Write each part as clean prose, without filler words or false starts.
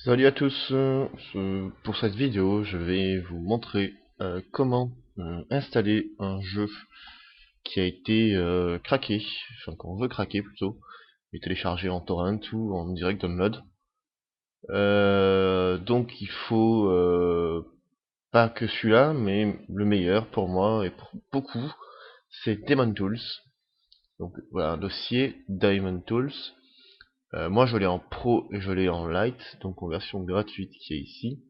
Salut à tous, pour cette vidéo je vais vous montrer comment installer un jeu qui a été craqué, enfin qu'on veut craquer plutôt, et télécharger en torrent ou en direct download. Donc il faut pas que celui-là, mais le meilleur pour moi et pour beaucoup, c'est Daemon Tools. Donc voilà, un dossier Daemon Tools. Moi je l'ai en pro et je l'ai en light, donc en version gratuite qui est ici.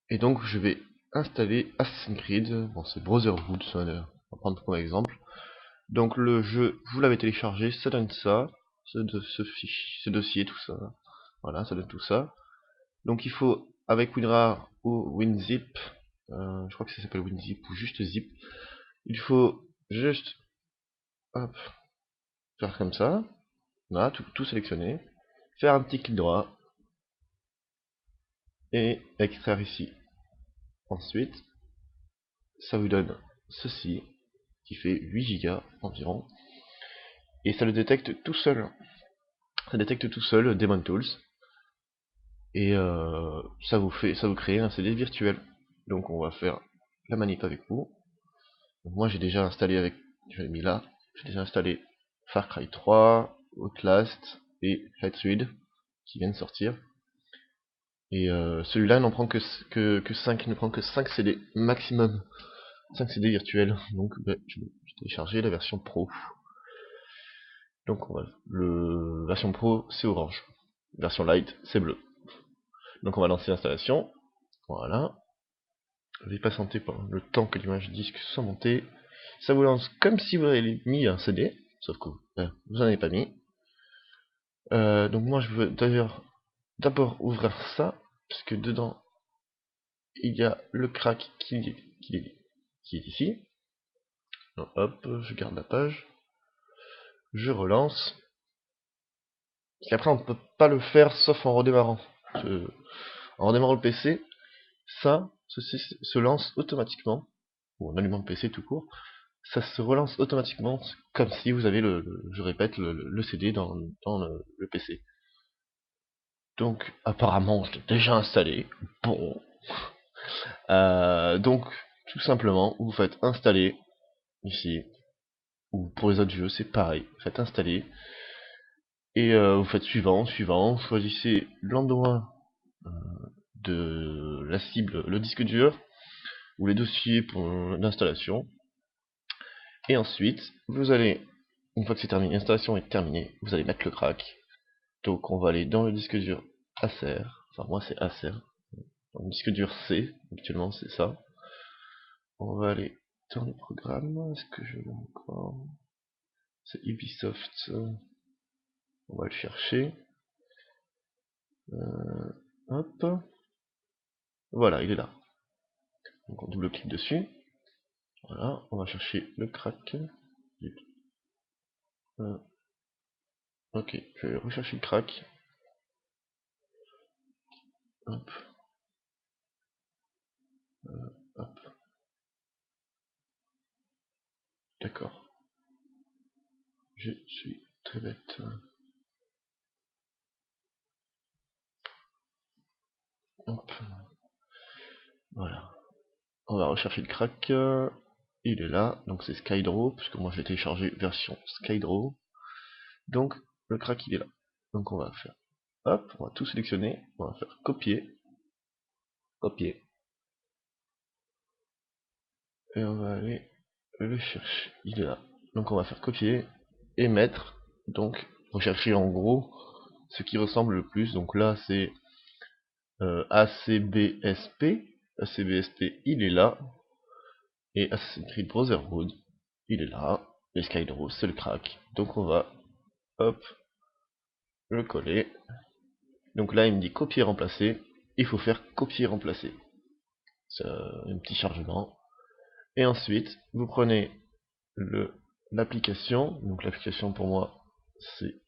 Et donc je vais installer Assassin's Creed, bon c'est Brotherhood, ça, on va prendre comme exemple. Donc le jeu, vous l'avez téléchargé, ça donne ça, ce dossier, tout ça. Voilà, ça donne tout ça. Donc il faut, avec WinRAR ou WinZip, je crois que ça s'appelle WinZip ou juste Zip, il faut juste hop, faire comme ça, voilà, tout sélectionner, faire un petit clic droit, et extraire ici. Ensuite, ça vous donne ceci, qui fait 8 Go environ, et ça le détecte tout seul. Ça détecte tout seul Daemon Tools, et ça vous crée un CD virtuel. Donc on va faire la manip avec vous. Donc moi j'ai déjà installé je l'ai mis là, j'ai déjà installé Far Cry 3, Outlast et Hatred qui viennent de sortir. Et celui-là n'en prend que 5, ne prend que 5 CD maximum, 5 CD virtuels. Donc je vais télécharger la version pro. Donc on va, le version pro c'est orange, version light c'est bleu. Donc on va lancer l'installation, voilà. Je vais patienter pendant le temps que l'image disque soit montée. Ça vous lance comme si vous avez mis un CD, sauf que vous n'en avez pas mis. Donc moi je veux d'ailleurs d'abord ouvrir ça, puisque dedans il y a le crack qui est ici. Donc, hop, je garde la page, je relance. Et après on ne peut pas le faire sauf en redémarrant. En redémarrant le PC, ceci se lance automatiquement, ou en allumant le PC tout court, ça se relance automatiquement comme si vous avez je répète, le CD dans le PC. Donc apparemment je l'ai déjà installé. Bon. Donc tout simplement, vous faites installer ici, ou pour les autres jeux c'est pareil, vous faites installer, et vous faites suivant, suivant, vous choisissez l'endroit de la cible, le disque dur, ou les dossiers pour l'installation. Et ensuite, vous allez, une fois que c'est terminé, l'installation est terminée, vous allez mettre le crack. Donc on va aller dans le disque dur Acer, enfin moi c'est Acer, donc disque dur C, actuellement c'est ça. On va aller dans les programmes, est-ce que je l'ai encore? C'est Ubisoft, on va le chercher. Hop, voilà, il est là. Donc on double-clique dessus, voilà, on va chercher le crack. Ok, je vais rechercher le crack. Hop, hop, d'accord. Je suis très bête. Hop, voilà. On va rechercher le crack. Il est là, donc c'est Skydraw, puisque moi je l'ai téléchargé version Skydraw. Donc le crack il est là. Donc on va faire, hop, on va tout sélectionner, on va faire copier, copier, et on va aller le chercher. Il est là. Donc on va faire copier et mettre, donc rechercher en gros ce qui ressemble le plus. Donc là c'est ACBSP, ACBSP il est là, et Assassin's Creed Brotherhood il est là, et Skydraw c'est le crack. Donc on va, hop, le coller. Donc là il me dit copier remplacer, il faut faire copier remplacer. C'est un petit chargement. Et ensuite vous prenez l'application, donc l'application pour moi c'est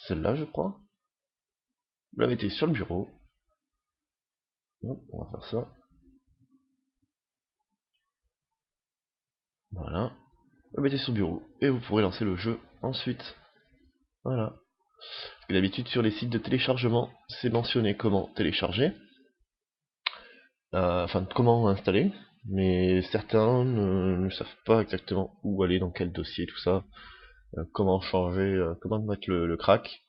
celle-là je crois. Vous la mettez sur le bureau. Hop, on va faire ça. Voilà. Vous la mettez sur le bureau et vous pourrez lancer le jeu ensuite. Voilà. Et d'habitude sur les sites de téléchargement, c'est mentionné comment télécharger, enfin comment installer, mais certains ne savent pas exactement où aller, dans quel dossier, tout ça, comment changer, comment mettre le crack.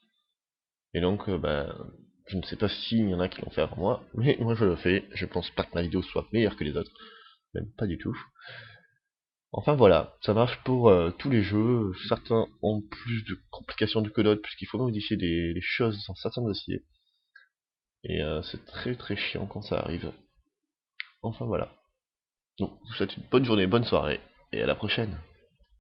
Et donc, je ne sais pas s'il y en a qui l'ont fait avant moi, mais moi je le fais. Je pense pas que ma vidéo soit meilleure que les autres, même pas du tout. Enfin voilà, ça marche pour tous les jeux. Certains ont plus de complications que d'autres, puisqu'il faut modifier des choses dans certains dossiers. Et c'est très très chiant quand ça arrive. Enfin voilà. Donc, je vous souhaite une bonne journée, bonne soirée, et à la prochaine.